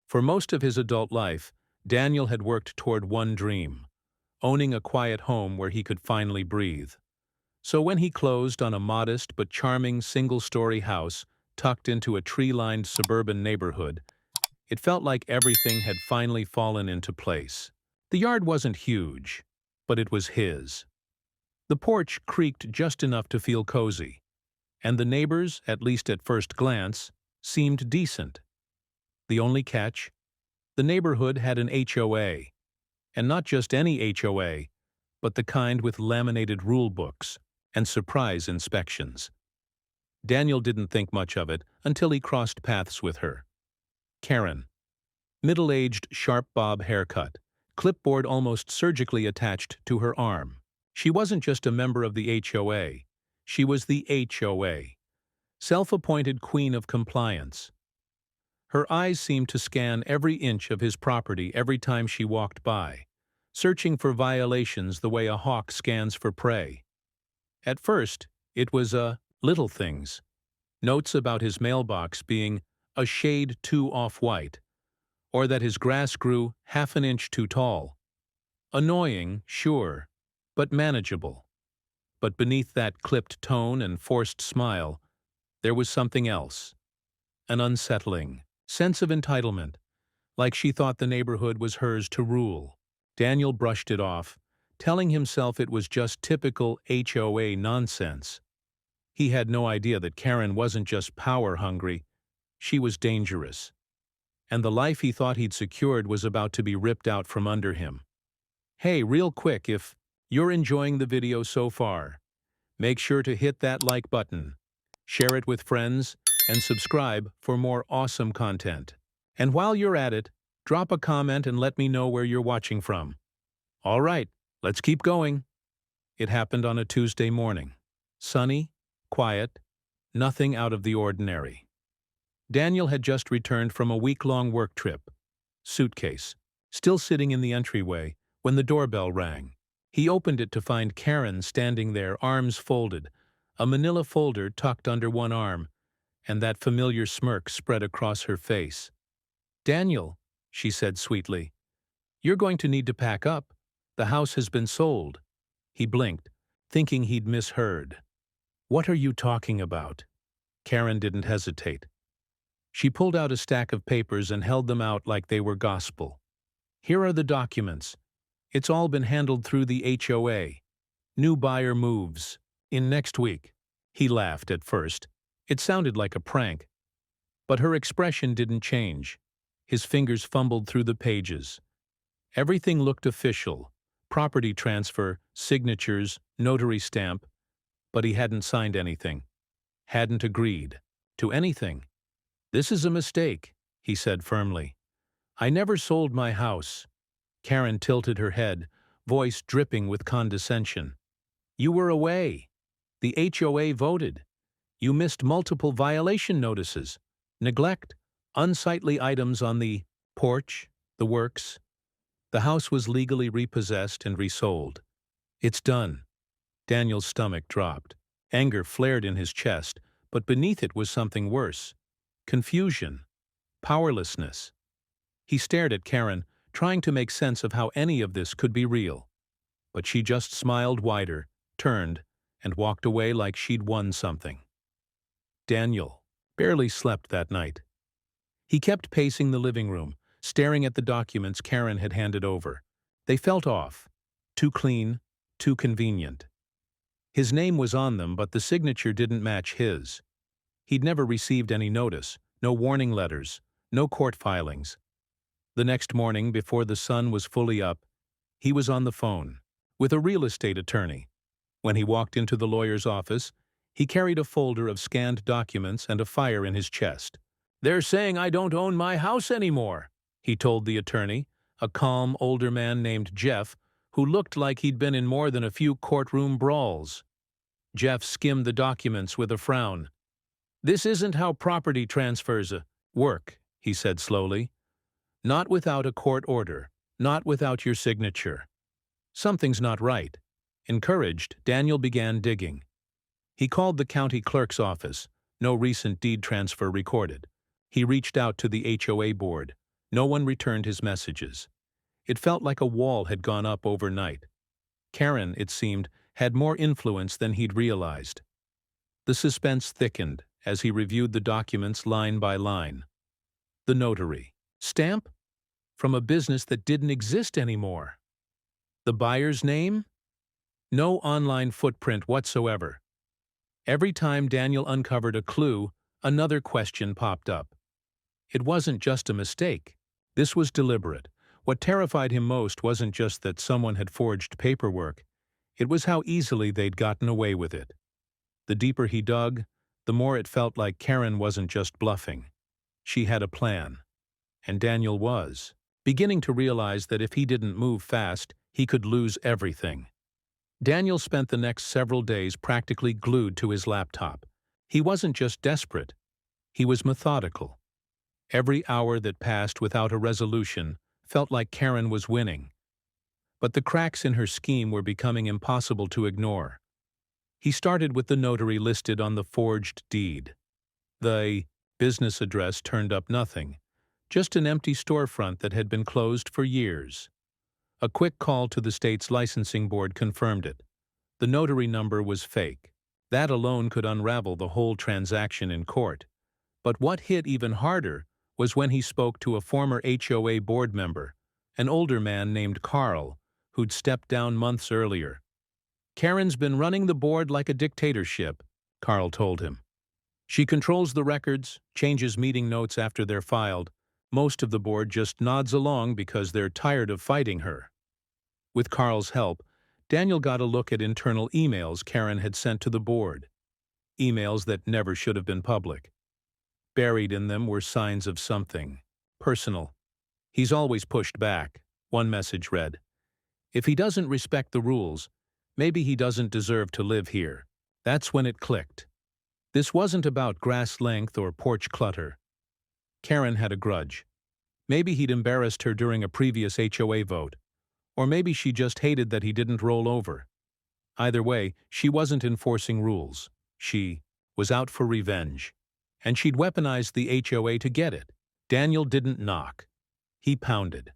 For most of his adult life, Daniel had worked toward one dream: owning a quiet home where he could finally breathe. So when he closed on a modest but charming single-story house tucked into a tree-lined suburban neighborhood, it felt like everything had finally fallen into place. The yard wasn't huge, but it was his. The porch creaked just enough to feel cozy, and the neighbors, at least at first glance, seemed decent. The only catch? The neighborhood had an HOA, and not just any HOA, but the kind with laminated rule books and surprise inspections. Daniel didn't think much of it until he crossed paths with her. Karen. Middle-aged, sharp bob haircut, clipboard almost surgically attached to her arm. She wasn't just a member of the HOA. She was the HOA, self-appointed queen of compliance. Her eyes seemed to scan every inch of his property every time she walked by, searching for violations the way a hawk scans for prey. At first, it was little things. Notes about his mailbox being a shade too off-white, or that his grass grew half an inch too tall. Annoying, sure, but manageable. But beneath that clipped tone and forced smile, there was something else. An unsettling sense of entitlement, like she thought the neighborhood was hers to rule. Daniel brushed it off, telling himself it was just typical HOA nonsense. He had no idea that Karen wasn't just power-hungry, she was dangerous. And the life he thought he'd secured was about to be ripped out from under him. Hey, real quick, if you're enjoying the video so far, make sure to hit that like button, share it with friends, and subscribe for more awesome content. And while you're at it, drop a comment and let me know where you're watching from. All right, let's keep going. It happened on a Tuesday morning. Sunny, quiet, nothing out of the ordinary. Daniel had just returned from a week-long work trip. Suitcase, still sitting in the entryway, when the doorbell rang. He opened it to find Karen standing there, arms folded, a manila folder tucked under one arm, and that familiar smirk spread across her face. "Daniel," she said sweetly, "you're going to need to pack up. The house has been sold." He blinked, thinking he'd misheard. "What are you talking about?" Karen didn't hesitate. She pulled out a stack of papers and held them out like they were gospel. "Here are the documents. It's all been handled through the HOA. New buyer moves in next week." He laughed at first. It sounded like a prank. But her expression didn't change. His fingers fumbled through the pages. Everything looked official: property transfer, signatures, notary stamp. But he hadn't signed anything. Hadn't agreed to anything. "This is a mistake," he said firmly. "I never sold my house." Karen tilted her head, voice dripping with condescension. "You were away. The HOA voted. You missed multiple violation notices, neglect, unsightly items on the porch, the works. The house was legally repossessed and resold. It's done." Daniel's stomach dropped. Anger flared in his chest, but beneath it was something worse. Confusion. Powerlessness. He stared at Karen, trying to make sense of how any of this could be real. But she just smiled wider, turned, and walked away like she'd won something. Daniel barely slept that night. He kept pacing the living room, staring at the documents Karen had handed over. They felt off. Too clean, too convenient. His name was on them, but the signature didn't match his. He'd never received any notice, no warning letters, no court filings. The next morning, before the sun was fully up, he was on the phone with a real estate attorney. When he walked into the lawyer's office, he carried a folder of scanned documents and a fire in his chest. "They're saying I don't own my house anymore," he told the attorney, a calm, older man named Jeff, who looked like he'd been in more than a few courtroom brawls. Jeff skimmed the documents with a frown. "This isn't how property transfers work," he said slowly. "Not without a court order, not without your signature. Something's not right." Encouraged, Daniel began digging. He called the county clerk's office. No recent deed transfer recorded. He reached out to the HOA board. No one returned his messages. It felt like a wall had gone up overnight. Karen, it seemed, had more influence than he'd realized. The suspense thickened as he reviewed the documents line by line. The notary. Stamp? From a business that didn't exist anymore. The buyer's name? No online footprint whatsoever. Every time Daniel uncovered a clue, another question popped up. It wasn't just a mistake. This was deliberate. What terrified him most wasn't just that someone had forged paperwork. It was how easily they'd gotten away with it. The deeper he dug, the more it felt like Karen wasn't just bluffing. She had a plan. And Daniel was beginning to realize that if he didn't move fast, he could lose everything. Daniel spent the next several days practically glued to his laptop. He wasn't just desperate. He was methodical. Every hour that passed without a resolution felt like Karen was winning. But the cracks in her scheme were becoming impossible to ignore. He started with the notary listed on the forged deed. The business address turned up nothing, just an empty storefront that had been closed for years. A quick call to the state's licensing board confirmed it. The notary number was fake. That alone could unravel the whole transaction in court. But what hit even harder was when he spoke to a former HOA board member, an older man named Carl, who'd stepped down months earlier. "Karen's been running the board like a dictatorship," Carl told him. "She controls the records, changes meeting notes after they're filed. Most of the board just nods along because they're tired of fighting her." With Carl's help, Daniel got a look at internal emails Karen had sent to the board. Emails that never should have been public. Buried in them were signs of something personal. "He's always pushed back," one message read. "If he doesn't respect the rules, maybe he doesn't deserve to live here." That's when it clicked. This wasn't about grass length or porch clutter. Karen had a grudge. Maybe he'd embarrassed her during a previous HOA vote. Or maybe she just hated that he didn't roll over. Either way, she wasn't enforcing rules. She was out for revenge. And she'd weaponized the HOA to get it. Daniel didn't knock. He pounded.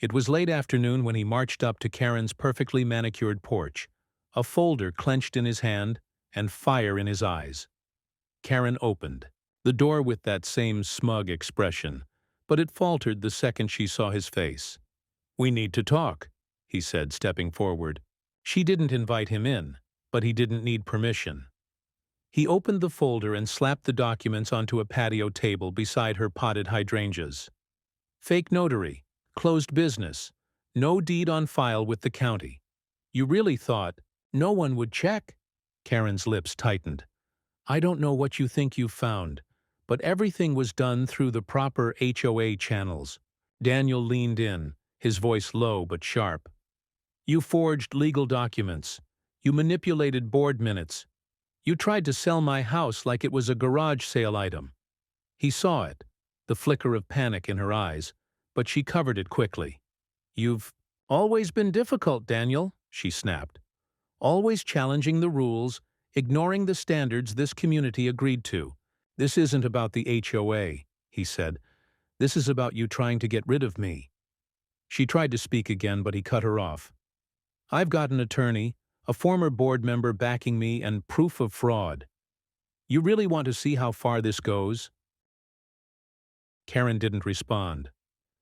It was late afternoon when he marched up to Karen's perfectly manicured porch, a folder clenched in his hand and fire in his eyes. Karen opened, the door with that same smug expression, but it faltered the second she saw his face. "We need to talk," he said, stepping forward. She didn't invite him in, but he didn't need permission. He opened the folder and slapped the documents onto a patio table beside her potted hydrangeas. "Fake notary, closed business, no deed on file with the county. You really thought no one would check?" Karen's lips tightened. "I don't know what you think you've found, but everything was done through the proper HOA channels." Daniel leaned in, his voice low but sharp. "You forged legal documents. You manipulated board minutes. You tried to sell my house like it was a garage sale item." He saw it, the flicker of panic in her eyes, but she covered it quickly. "You've always been difficult, Daniel," she snapped. "Always challenging the rules, ignoring the standards this community agreed to. This isn't about the HOA," he said. "This is about you trying to get rid of me." She tried to speak again, but he cut her off. "I've got an attorney, a former board member backing me, and proof of fraud. You really want to see how far this goes?" Karen didn't respond.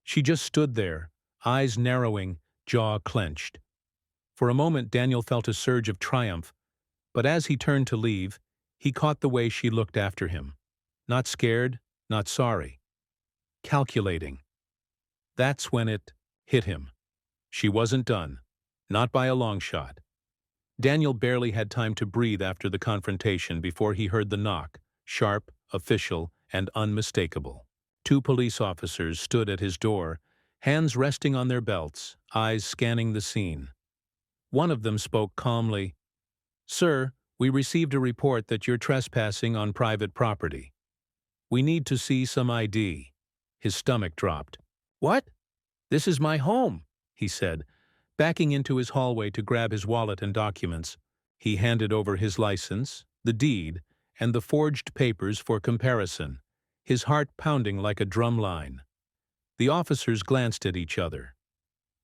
She just stood there, eyes narrowing, jaw clenched. For a moment Daniel felt a surge of triumph, but as he turned to leave, he caught the way she looked after him. Not scared, not sorry. Calculating. That's when it hit him. She wasn't done. Not by a long shot. Daniel barely had time to breathe after the confrontation before he heard the knock, sharp, official, and unmistakable. 2 police officers stood at his door, hands resting on their belts, eyes scanning the scene. One of them spoke calmly. "Sir, we received a report that you're trespassing on private property. We need to see some ID." His stomach dropped. "What? This is my home," he said, backing into his hallway to grab his wallet and documents. He handed over his license, the deed, and the forged papers for comparison, his heart pounding like a drum line. The officers glanced at each other.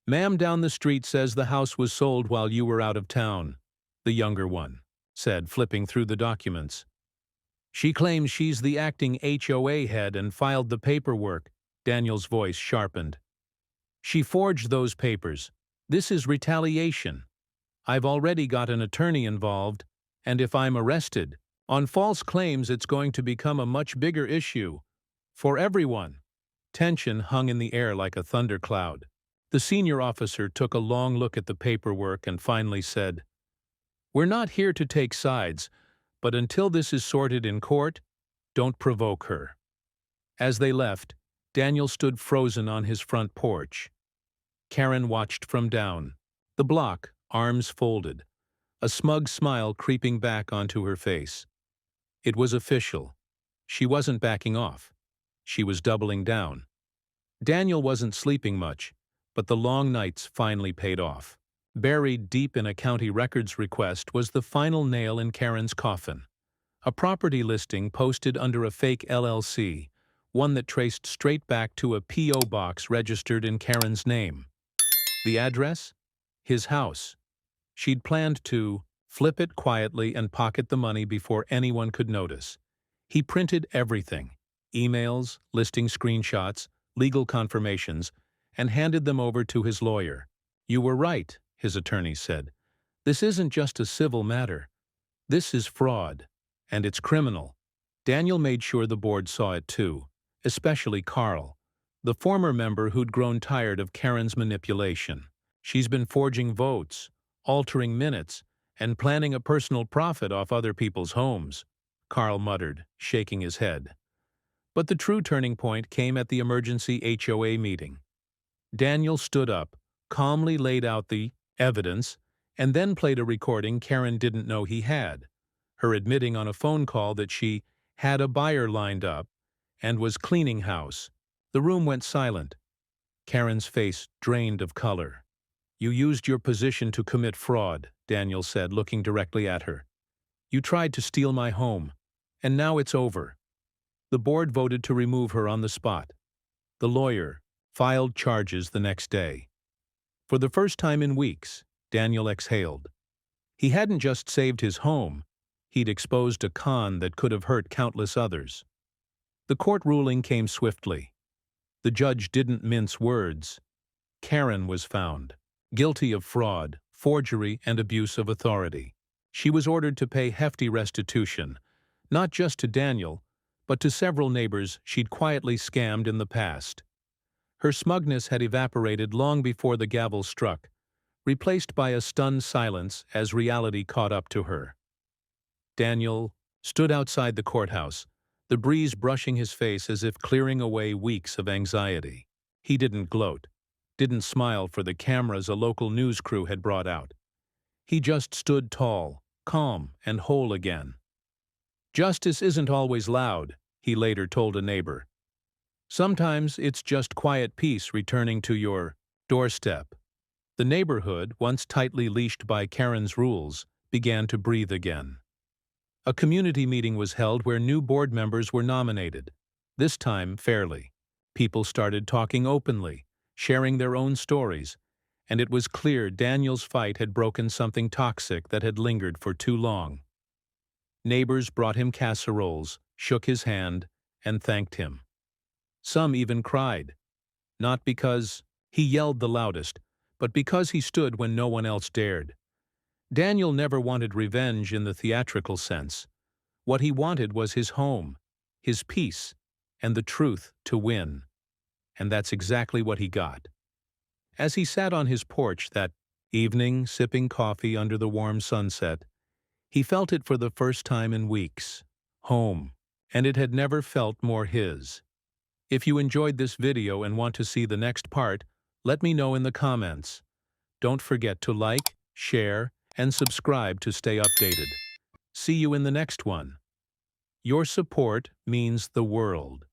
"Ma'am down the street says the house was sold while you were out of town," the younger one said, flipping through the documents. "She claims she's the acting HOA head and filed the paperwork," Daniel's voice sharpened. "She forged those papers. This is retaliation. I've already got an attorney involved, and if I'm arrested on false claims, it's going to become a much bigger issue for everyone." Tension hung in the air like a thundercloud. The senior officer took a long look at the paperwork and finally said, "We're not here to take sides, but until this is sorted in court, don't provoke her." As they left, Daniel stood frozen on his front porch. Karen watched from down the block, arms folded, a smug smile creeping back onto her face. It was official. She wasn't backing off. She was doubling down. Daniel wasn't sleeping much, but the long nights finally paid off. Buried deep in a county records request was the final nail in Karen's coffin. A property listing posted under a fake LLC, one that traced straight back to a P.O. box registered in Karen's name. The address? His house. She'd planned to flip it quietly and pocket the money before anyone could notice. He printed everything: emails, listing screenshots, legal confirmations, and handed them over to his lawyer. "You were right," his attorney said. "This isn't just a civil matter. This is fraud, and it's criminal." Daniel made sure the board saw it too, especially Carl, the former member who'd grown tired of Karen's manipulation. "She's been forging votes, altering minutes, and planning a personal profit off other people's homes," Carl muttered, shaking his head. But the true turning point came at the emergency HOA meeting. Daniel stood up, calmly laid out the evidence, and then played a recording Karen didn't know he had, her admitting on a phone call that she had a buyer lined up and was cleaning house. The room went silent. Karen's face drained of color. "You used your position to commit fraud," Daniel said, looking directly at her. "You tried to steal my home, and now it's over." The board voted to remove her on the spot. The lawyer filed charges the next day. For the first time in weeks, Daniel exhaled. He hadn't just saved his home, he'd exposed a con that could have hurt countless others. The court ruling came swiftly. The judge didn't mince words. Karen was found guilty of fraud, forgery, and abuse of authority. She was ordered to pay hefty restitution, not just to Daniel, but to several neighbors she'd quietly scammed in the past. Her smugness had evaporated long before the gavel struck, replaced by a stunned silence as reality caught up to her. Daniel stood outside the courthouse, the breeze brushing his face as if clearing away weeks of anxiety. He didn't gloat, didn't smile for the cameras a local news crew had brought out. He just stood tall, calm, and whole again. "Justice isn't always loud," he later told a neighbor. "Sometimes it's just quiet peace returning to your doorstep." The neighborhood, once tightly leashed by Karen's rules, began to breathe again. A community meeting was held where new board members were nominated, this time fairly. People started talking openly, sharing their own stories, and it was clear Daniel's fight had broken something toxic that had lingered for too long. Neighbors brought him casseroles, shook his hand, and thanked him. Some even cried, not because he yelled the loudest, but because he stood when no one else dared. Daniel never wanted revenge in the theatrical sense. What he wanted was his home, his peace, and the truth to win. And that's exactly what he got. As he sat on his porch that evening, sipping coffee under the warm sunset, he felt it for the first time in weeks. Home. And it had never felt more his. If you enjoyed this video and want to see the next part, let me know in the comments. Don't forget to like, share, and subscribe to stay updated. See you in the next one. Your support means the world.